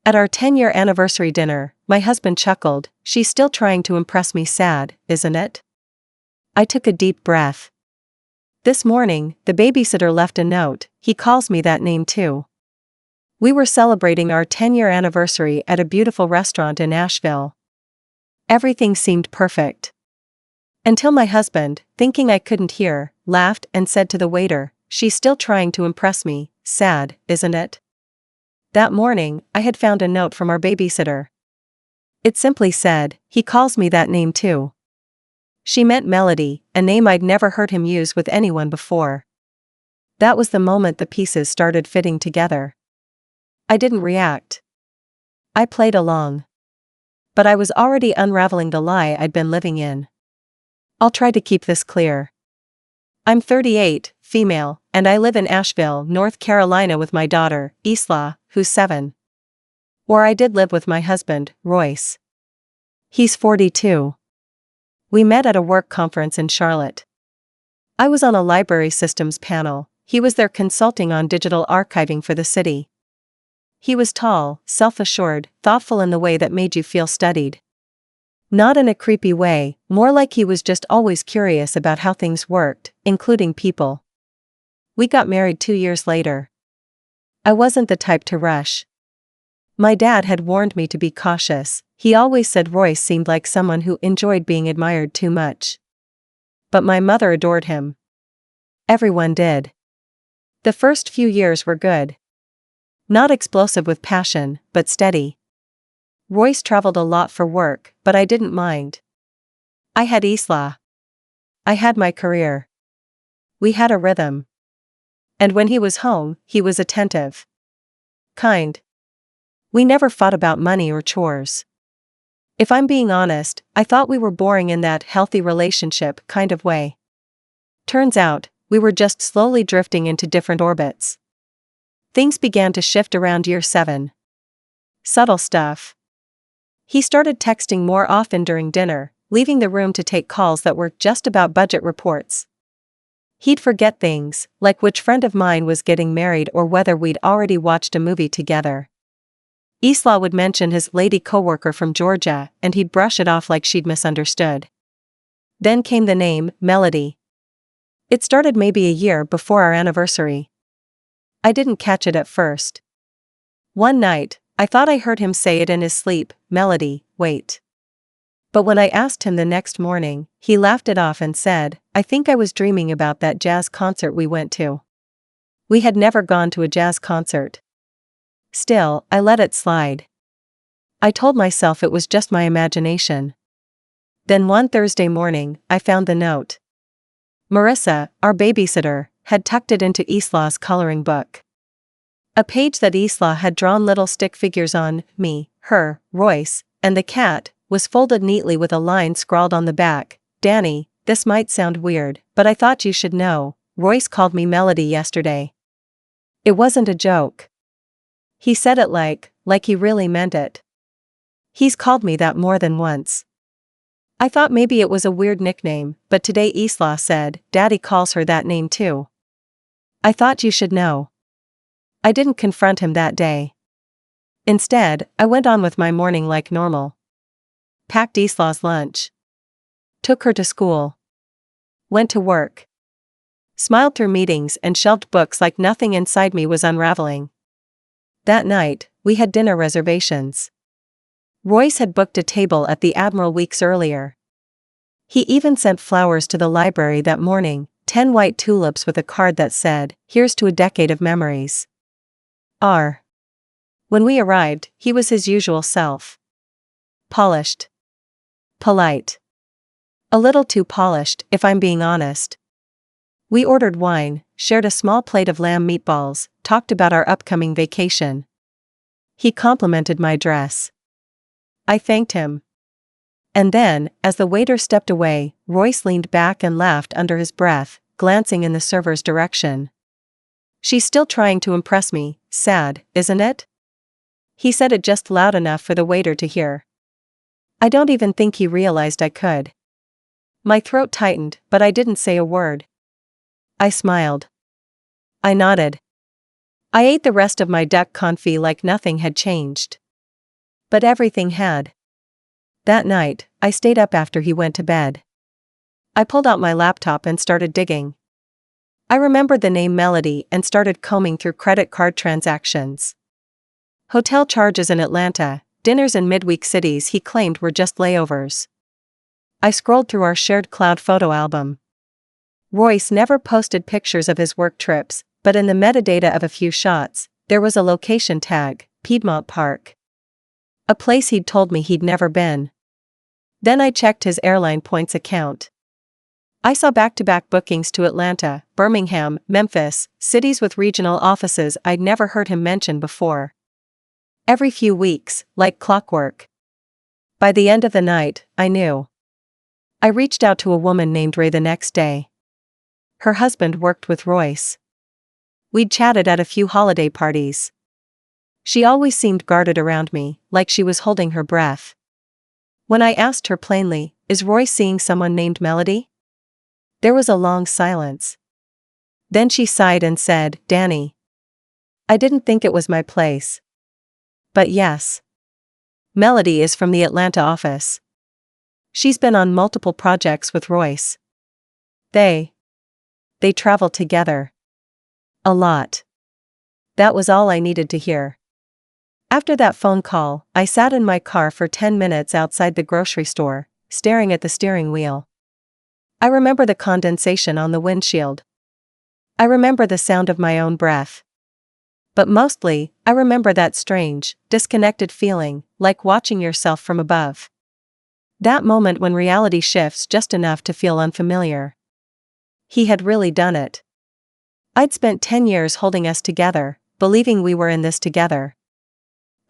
At our 10-year anniversary dinner, my husband chuckled, "She's still trying to impress me, sad, isn't it?" I took a deep breath. This morning, the babysitter left a note. He calls me that name too. We were celebrating our 10-year anniversary at a beautiful restaurant in Asheville. Everything seemed perfect. Until my husband, thinking I couldn't hear, laughed and said to the waiter, "She's still trying to impress me, sad, isn't it?" That morning, I had found a note from our babysitter. It simply said, "He calls me that name too." She meant Melody, a name I'd never heard him use with anyone before. That was the moment the pieces started fitting together. I didn't react. I played along. But I was already unraveling the lie I'd been living in. I'll try to keep this clear. I'm 38, female, and I live in Asheville, North Carolina with my daughter, Isla, who's 7. Or I did live with my husband, Royce. He's 42. We met at a work conference in Charlotte. I was on a library systems panel. He was there consulting on digital archiving for the city. He was tall, self-assured, thoughtful in the way that made you feel studied. Not in a creepy way, more like he was just always curious about how things worked, including people. We got married 2 years later. I wasn't the type to rush. My dad had warned me to be cautious. He always said Royce seemed like someone who enjoyed being admired too much. But my mother adored him. Everyone did. The first few years were good. Not explosive with passion, but steady. Royce traveled a lot for work, but I didn't mind. I had Isla. I had my career. We had a rhythm. And when he was home, he was attentive. Kind. We never fought about money or chores. If I'm being honest, I thought we were boring in that healthy relationship kind of way. Turns out, we were just slowly drifting into different orbits. Things began to shift around year 7. Subtle stuff. He started texting more often during dinner, leaving the room to take calls that were just about budget reports. He'd forget things, like which friend of mine was getting married or whether we'd already watched a movie together. Isla would mention his lady coworker from Georgia, and he'd brush it off like she'd misunderstood. Then came the name, Melody. It started maybe a year before our anniversary. I didn't catch it at first. One night, I thought I heard him say it in his sleep, "Melody, wait." But when I asked him the next morning, he laughed it off and said, "I think I was dreaming about that jazz concert we went to." We had never gone to a jazz concert. Still, I let it slide. I told myself it was just my imagination. Then one Thursday morning, I found the note. Marissa, our babysitter, had tucked it into Isla's coloring book. A page that Isla had drawn little stick figures on, me, her, Royce, and the cat, was folded neatly with a line scrawled on the back. "Danny, this might sound weird, but I thought you should know. Royce called me Melody yesterday." It wasn't a joke. He said it like he really meant it. He's called me that more than once. I thought maybe it was a weird nickname, but today Isla said, "Daddy calls her that name too." I thought you should know. I didn't confront him that day. Instead, I went on with my morning like normal. Packed Isla's lunch. Took her to school. Went to work. Smiled through meetings and shelved books like nothing inside me was unraveling. That night, we had dinner reservations. Royce had booked a table at the Admiral weeks earlier. He even sent flowers to the library that morning, 10 white tulips with a card that said, "Here's to a decade of memories." When we arrived, he was his usual self. Polished. Polite. A little too polished, if I'm being honest. We ordered wine, shared a small plate of lamb meatballs, talked about our upcoming vacation. He complimented my dress. I thanked him. And then, as the waiter stepped away, Royce leaned back and laughed under his breath, glancing in the server's direction. "She's still trying to impress me, sad, isn't it?" He said it just loud enough for the waiter to hear. I don't even think he realized I could. My throat tightened, but I didn't say a word. I smiled. I nodded. I ate the rest of my duck confit like nothing had changed. But everything had. That night, I stayed up after he went to bed. I pulled out my laptop and started digging. I remembered the name Melody and started combing through credit card transactions. Hotel charges in Atlanta, dinners in midweek cities he claimed were just layovers. I scrolled through our shared cloud photo album. Royce never posted pictures of his work trips, but in the metadata of a few shots, there was a location tag, Piedmont Park. A place he'd told me he'd never been. Then I checked his airline points account. I saw back-to-back bookings to Atlanta, Birmingham, Memphis, cities with regional offices I'd never heard him mention before. Every few weeks, like clockwork. By the end of the night, I knew. I reached out to a woman named Ray the next day. Her husband worked with Royce. We'd chatted at a few holiday parties. She always seemed guarded around me, like she was holding her breath. When I asked her plainly, "Is Royce seeing someone named Melody?" There was a long silence. Then she sighed and said, "Danny. I didn't think it was my place. But yes. Melody is from the Atlanta office. She's been on multiple projects with Royce. They travel together. A lot." That was all I needed to hear. After that phone call, I sat in my car for 10 minutes outside the grocery store, staring at the steering wheel. I remember the condensation on the windshield. I remember the sound of my own breath. But mostly, I remember that strange, disconnected feeling, like watching yourself from above. That moment when reality shifts just enough to feel unfamiliar. He had really done it. I'd spent 10 years holding us together, believing we were in this together.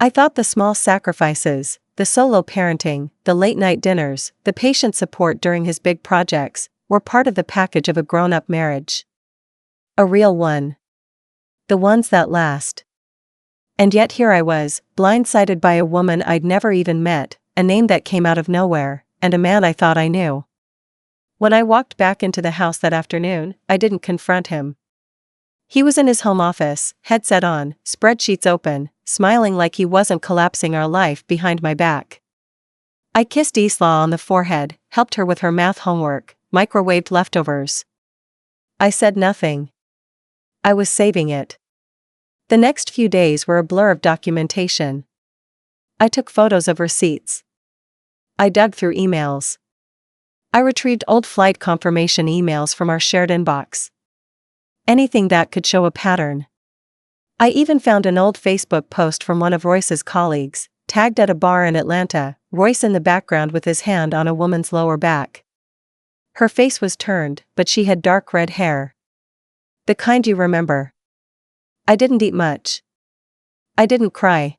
I thought the small sacrifices, the solo parenting, the late-night dinners, the patient support during his big projects, were part of the package of a grown-up marriage. A real one. The ones that last. And yet here I was, blindsided by a woman I'd never even met, a name that came out of nowhere, and a man I thought I knew. When I walked back into the house that afternoon, I didn't confront him. He was in his home office, headset on, spreadsheets open, smiling like he wasn't collapsing our life behind my back. I kissed Isla on the forehead, helped her with her math homework, microwaved leftovers. I said nothing. I was saving it. The next few days were a blur of documentation. I took photos of receipts. I dug through emails. I retrieved old flight confirmation emails from our shared inbox. Anything that could show a pattern. I even found an old Facebook post from one of Royce's colleagues, tagged at a bar in Atlanta, Royce in the background with his hand on a woman's lower back. Her face was turned, but she had dark red hair. The kind you remember. I didn't eat much. I didn't cry.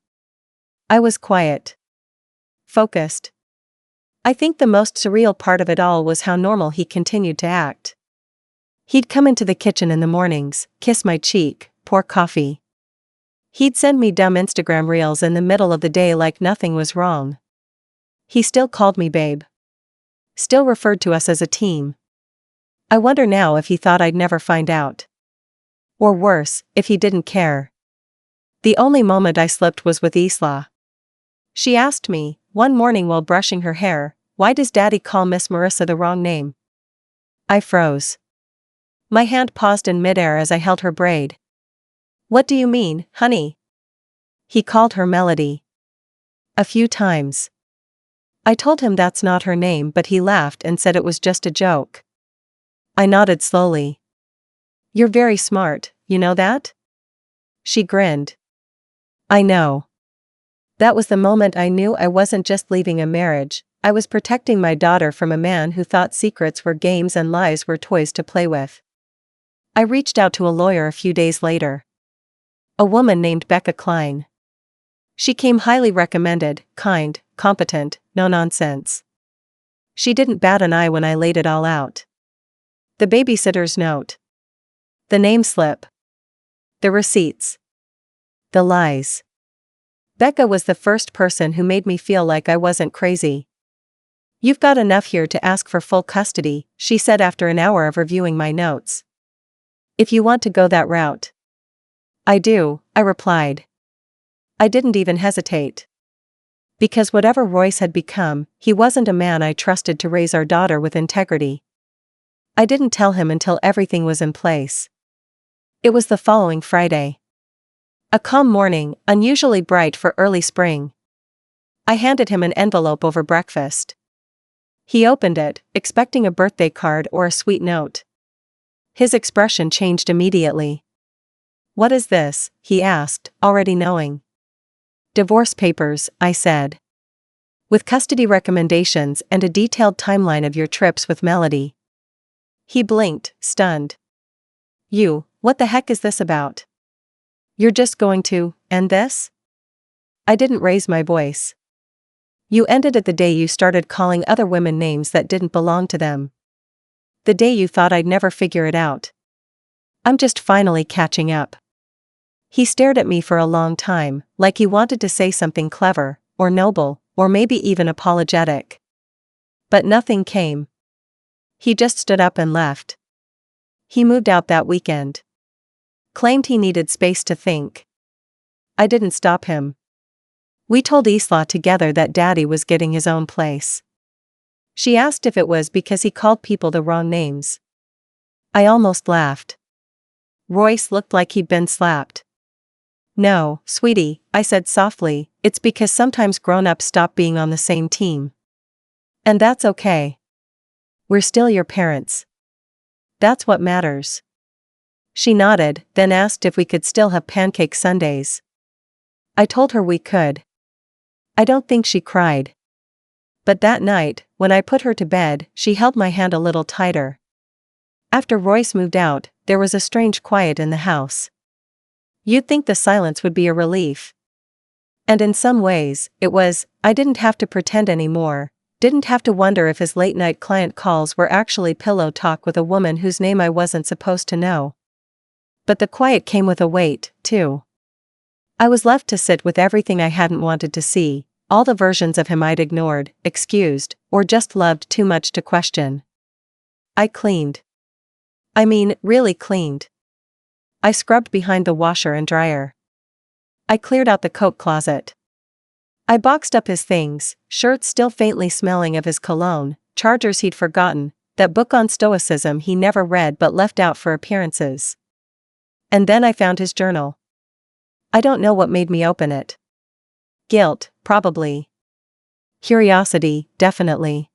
I was quiet. Focused. I think the most surreal part of it all was how normal he continued to act. He'd come into the kitchen in the mornings, kiss my cheek, pour coffee. He'd send me dumb Instagram reels in the middle of the day like nothing was wrong. He still called me babe. Still referred to us as a team. I wonder now if he thought I'd never find out. Or worse, if he didn't care. The only moment I slipped was with Isla. She asked me, one morning while brushing her hair, "Why does Daddy call Miss Marissa the wrong name?" I froze. My hand paused in midair as I held her braid. "What do you mean, honey?" He called her Melody. A few times. I told him that's not her name, but he laughed and said it was just a joke. I nodded slowly. "You're very smart, you know that?" She grinned. "I know." That was the moment I knew I wasn't just leaving a marriage, I was protecting my daughter from a man who thought secrets were games and lies were toys to play with. I reached out to a lawyer a few days later. A woman named Becca Klein. She came highly recommended, kind, competent, no nonsense. She didn't bat an eye when I laid it all out. The babysitter's note. The name slip. The receipts. The lies. Becca was the first person who made me feel like I wasn't crazy. "You've got enough here to ask for full custody," she said after an hour of reviewing my notes. "If you want to go that route." "I do," I replied. I didn't even hesitate. Because whatever Royce had become, he wasn't a man I trusted to raise our daughter with integrity. I didn't tell him until everything was in place. It was the following Friday. A calm morning, unusually bright for early spring. I handed him an envelope over breakfast. He opened it, expecting a birthday card or a sweet note. His expression changed immediately. "What is this?" he asked, already knowing. "Divorce papers," I said. "With custody recommendations and a detailed timeline of your trips with Melody." He blinked, stunned. What the heck is this about? You're just going to end this?" I didn't raise my voice. "You ended it the day you started calling other women names that didn't belong to them. The day you thought I'd never figure it out. I'm just finally catching up." He stared at me for a long time, like he wanted to say something clever, or noble, or maybe even apologetic. But nothing came. He just stood up and left. He moved out that weekend. Claimed he needed space to think. I didn't stop him. We told Isla together that Daddy was getting his own place. She asked if it was because he called people the wrong names. I almost laughed. Royce looked like he'd been slapped. "No, sweetie," I said softly, "it's because sometimes grown-ups stop being on the same team. And that's okay. We're still your parents. That's what matters." She nodded, then asked if we could still have pancake sundaes. I told her we could. I don't think she cried. But that night, when I put her to bed, she held my hand a little tighter. After Royce moved out, there was a strange quiet in the house. You'd think the silence would be a relief. And in some ways, it was. I didn't have to pretend anymore, didn't have to wonder if his late-night client calls were actually pillow talk with a woman whose name I wasn't supposed to know. But the quiet came with a weight, too. I was left to sit with everything I hadn't wanted to see, all the versions of him I'd ignored, excused, or just loved too much to question. I cleaned. I mean, really cleaned. I scrubbed behind the washer and dryer. I cleared out the coat closet. I boxed up his things, shirts still faintly smelling of his cologne, chargers he'd forgotten, that book on stoicism he never read but left out for appearances. And then I found his journal. I don't know what made me open it. Guilt, probably. Curiosity, definitely.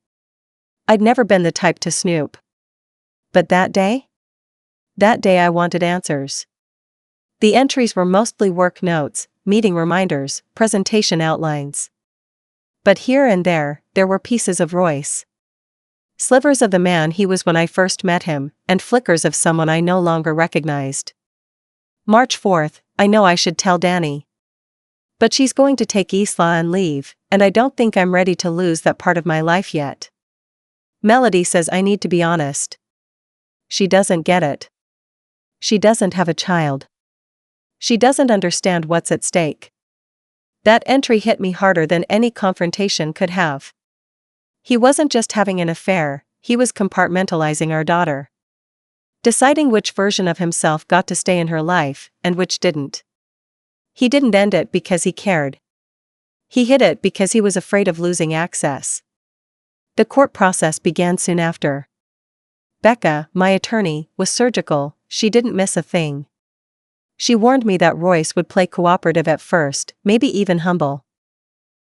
I'd never been the type to snoop. But that day? That day I wanted answers. The entries were mostly work notes, meeting reminders, presentation outlines. But here and there were pieces of Royce. Slivers of the man he was when I first met him, and flickers of someone I no longer recognized. March 4th, I know I should tell Danny. But she's going to take Isla and leave, and I don't think I'm ready to lose that part of my life yet. Melody says I need to be honest. She doesn't get it. She doesn't have a child. She doesn't understand what's at stake. That entry hit me harder than any confrontation could have. He wasn't just having an affair, he was compartmentalizing our daughter. Deciding which version of himself got to stay in her life, and which didn't. He didn't end it because he cared. He hid it because he was afraid of losing access. The court process began soon after. Becca, my attorney, was surgical, she didn't miss a thing. She warned me that Royce would play cooperative at first, maybe even humble.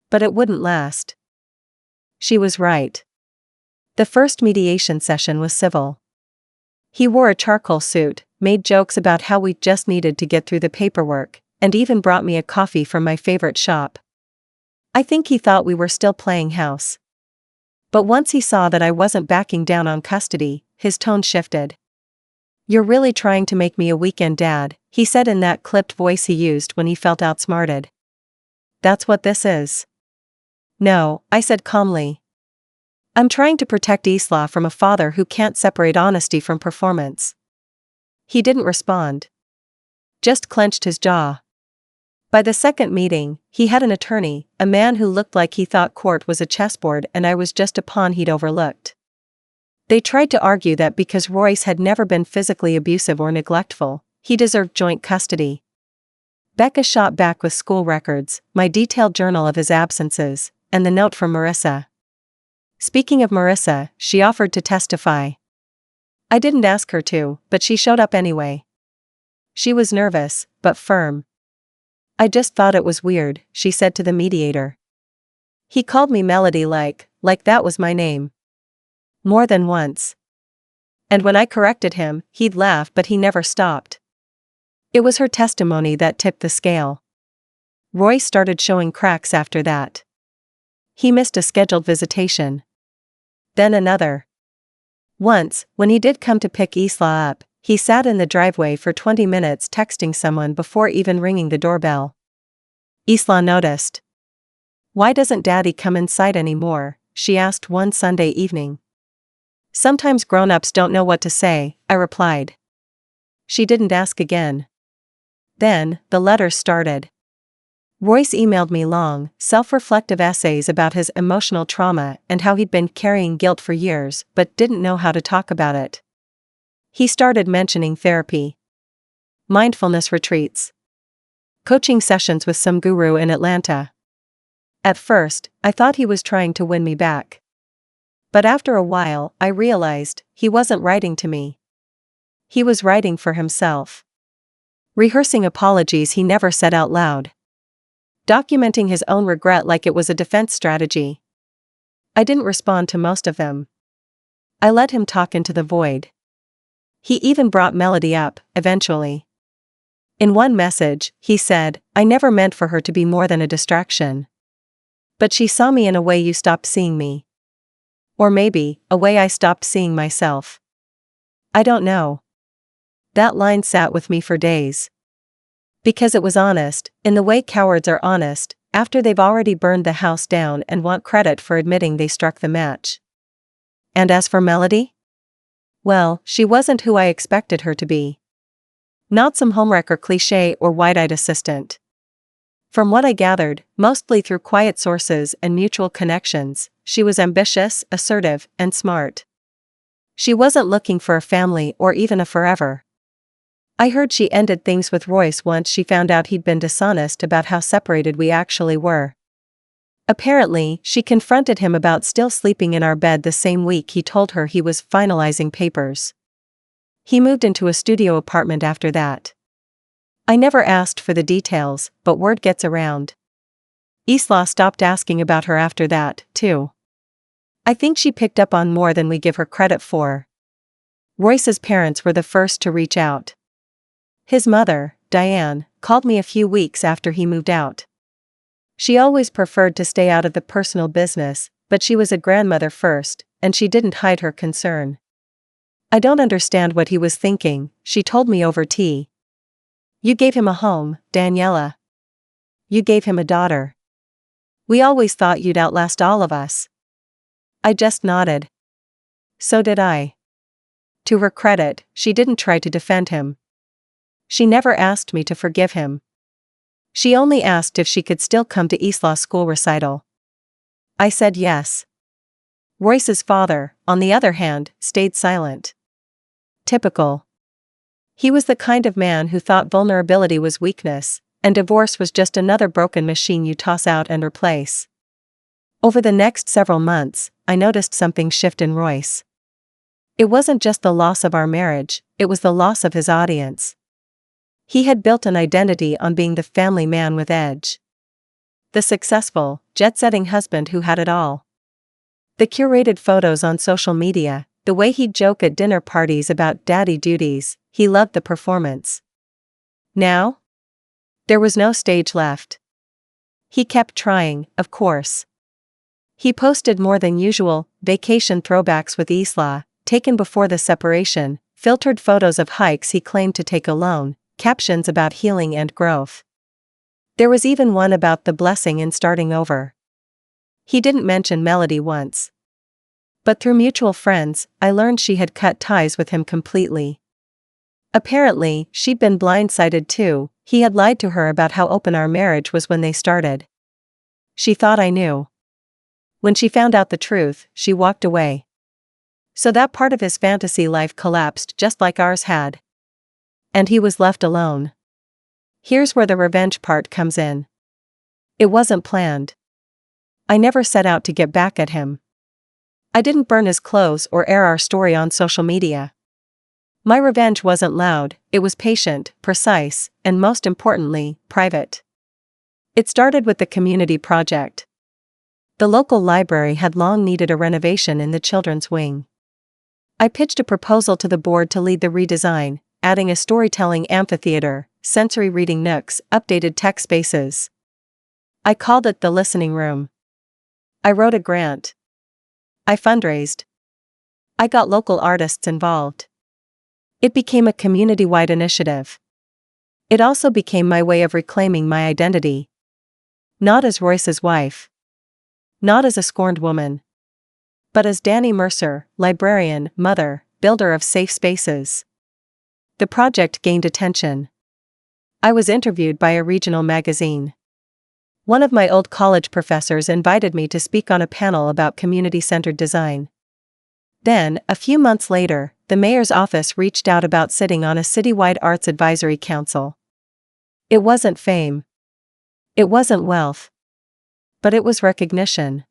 But it wouldn't last. She was right. The first mediation session was civil. He wore a charcoal suit, made jokes about how we just needed to get through the paperwork, and even brought me a coffee from my favorite shop. I think he thought we were still playing house. But once he saw that I wasn't backing down on custody, his tone shifted. "You're really trying to make me a weekend dad," he said in that clipped voice he used when he felt outsmarted. "That's what this is." "No," I said calmly. "I'm trying to protect Isla from a father who can't separate honesty from performance." He didn't respond. Just clenched his jaw. By the second meeting, he had an attorney, a man who looked like he thought court was a chessboard and I was just a pawn he'd overlooked. They tried to argue that because Royce had never been physically abusive or neglectful, he deserved joint custody. Becca shot back with school records, my detailed journal of his absences, and the note from Marissa. Speaking of Marissa, she offered to testify. I didn't ask her to, but she showed up anyway. She was nervous, but firm. I just thought it was weird, she said to the mediator. He called me Melody like that was my name. More than once. And when I corrected him, he'd laugh, but he never stopped. It was her testimony that tipped the scale. Royce started showing cracks after that. He missed a scheduled visitation. Then another. Once, when he did come to pick Isla up, he sat in the driveway for 20 minutes texting someone before even ringing the doorbell. Isla noticed. Why doesn't Daddy come inside anymore? She asked one Sunday evening. Sometimes grown-ups don't know what to say, I replied. She didn't ask again. Then, the letters started. Royce emailed me long, self-reflective essays about his emotional trauma and how he'd been carrying guilt for years but didn't know how to talk about it. He started mentioning therapy, mindfulness retreats, coaching sessions with some guru in Atlanta. At first, I thought he was trying to win me back. But after a while, I realized he wasn't writing to me. He was writing for himself. Rehearsing apologies he never said out loud. Documenting his own regret like it was a defense strategy. I didn't respond to most of them. I let him talk into the void. He even brought Melody up, eventually. In one message, he said, I never meant for her to be more than a distraction. But she saw me in a way you stopped seeing me. Or maybe, a way I stopped seeing myself. I don't know. That line sat with me for days. Because it was honest, in the way cowards are honest, after they've already burned the house down and want credit for admitting they struck the match. And as for Melody? Well, she wasn't who I expected her to be. Not some homewrecker cliché or wide-eyed assistant. From what I gathered, mostly through quiet sources and mutual connections, she was ambitious, assertive, and smart. She wasn't looking for a family or even a forever. I heard she ended things with Royce once she found out he'd been dishonest about how separated we actually were. Apparently, she confronted him about still sleeping in our bed the same week he told her he was finalizing papers. He moved into a studio apartment after that. I never asked for the details, but word gets around. Isla stopped asking about her after that, too. I think she picked up on more than we give her credit for. Royce's parents were the first to reach out. His mother, Diane, called me a few weeks after he moved out. She always preferred to stay out of the personal business, but she was a grandmother first, and she didn't hide her concern. I don't understand what he was thinking, she told me over tea. You gave him a home, Daniela. You gave him a daughter. We always thought you'd outlast all of us. I just nodded. So did I. To her credit, she didn't try to defend him. She never asked me to forgive him. She only asked if she could still come to Isla's school recital. I said yes. Royce's father, on the other hand, stayed silent. Typical. He was the kind of man who thought vulnerability was weakness, and divorce was just another broken machine you toss out and replace. Over the next several months, I noticed something shift in Royce. It wasn't just the loss of our marriage, it was the loss of his audience. He had built an identity on being the family man with edge. The successful, jet-setting husband who had it all. The curated photos on social media, the way he'd joke at dinner parties about daddy duties, he loved the performance. Now? There was no stage left. He kept trying, of course. He posted more than usual vacation throwbacks with Isla, taken before the separation, filtered photos of hikes he claimed to take alone, captions about healing and growth. There was even one about the blessing in starting over. He didn't mention Melody once. But through mutual friends, I learned she had cut ties with him completely. Apparently, she'd been blindsided too. He had lied to her about how open our marriage was when they started. She thought I knew. When she found out the truth, she walked away. So that part of his fantasy life collapsed just like ours had. And he was left alone. Here's where the revenge part comes in. It wasn't planned. I never set out to get back at him. I didn't burn his clothes or air our story on social media. My revenge wasn't loud, it was patient, precise, and most importantly, private. It started with the community project. The local library had long needed a renovation in the children's wing. I pitched a proposal to the board to lead the redesign, adding a storytelling amphitheater, sensory reading nooks, updated tech spaces. I called it the listening room. I wrote a grant. I fundraised. I got local artists involved. It became a community-wide initiative. It also became my way of reclaiming my identity. Not as Royce's wife. Not as a scorned woman. But as Danny Mercer, librarian, mother, builder of safe spaces. The project gained attention. I was interviewed by a regional magazine. One of my old college professors invited me to speak on a panel about community-centered design. Then, a few months later, the mayor's office reached out about sitting on a citywide arts advisory council. It wasn't fame. It wasn't wealth. But it was recognition.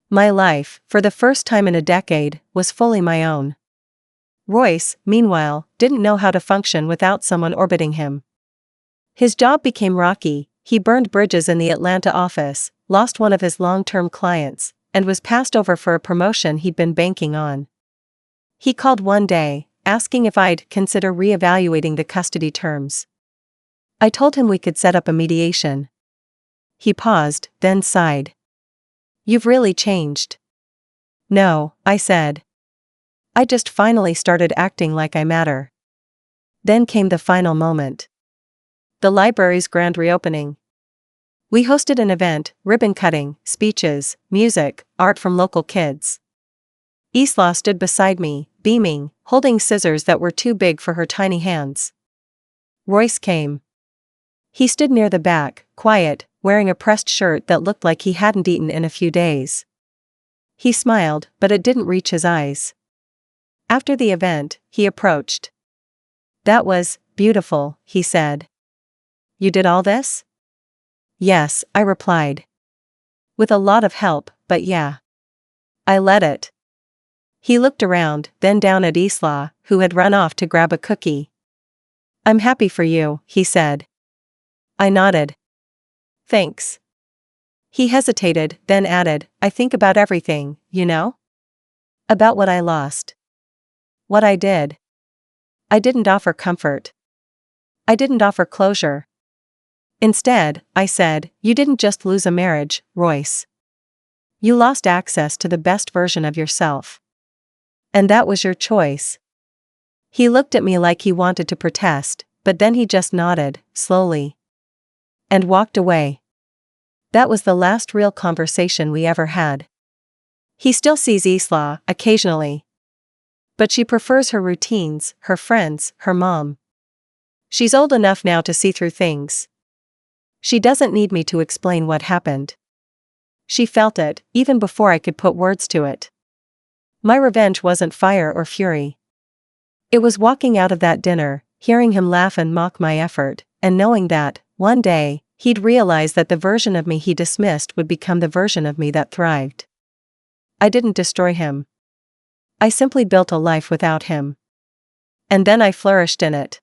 My life, for the first time in a decade, was fully my own. Royce, meanwhile, didn't know how to function without someone orbiting him. His job became rocky. He burned bridges in the Atlanta office, lost one of his long-term clients, and was passed over for a promotion he'd been banking on. He called one day, asking if I'd consider reevaluating the custody terms. I told him we could set up a mediation. He paused, then sighed. "You've really changed." "No," I said. "I just finally started acting like I matter." Then came the final moment. The library's grand reopening. We hosted an event, ribbon cutting, speeches, music, art from local kids. Isla stood beside me, beaming, holding scissors that were too big for her tiny hands. Royce came. He stood near the back, quiet, wearing a pressed shirt that looked like he hadn't eaten in a few days. He smiled, but it didn't reach his eyes. After the event, he approached. "That was beautiful," he said. "You did all this?" "Yes," I replied. "With a lot of help, but yeah. I led it." He looked around, then down at Isla, who had run off to grab a cookie. "I'm happy for you," he said. I nodded. "Thanks." He hesitated, then added, "I think about everything, you know? About what I lost. What I did. I didn't offer comfort. I didn't offer closure. Instead, I said, you didn't just lose a marriage, Royce. You lost access to the best version of yourself. And that was your choice." He looked at me like he wanted to protest, but then he just nodded, slowly. And walked away. That was the last real conversation we ever had. He still sees Isla, occasionally. But she prefers her routines, her friends, her mom. She's old enough now to see through things. She doesn't need me to explain what happened. She felt it, even before I could put words to it. My revenge wasn't fire or fury. It was walking out of that dinner, hearing him laugh and mock my effort, and knowing that, one day, he'd realize that the version of me he dismissed would become the version of me that thrived. I didn't destroy him. I simply built a life without him. And then I flourished in it.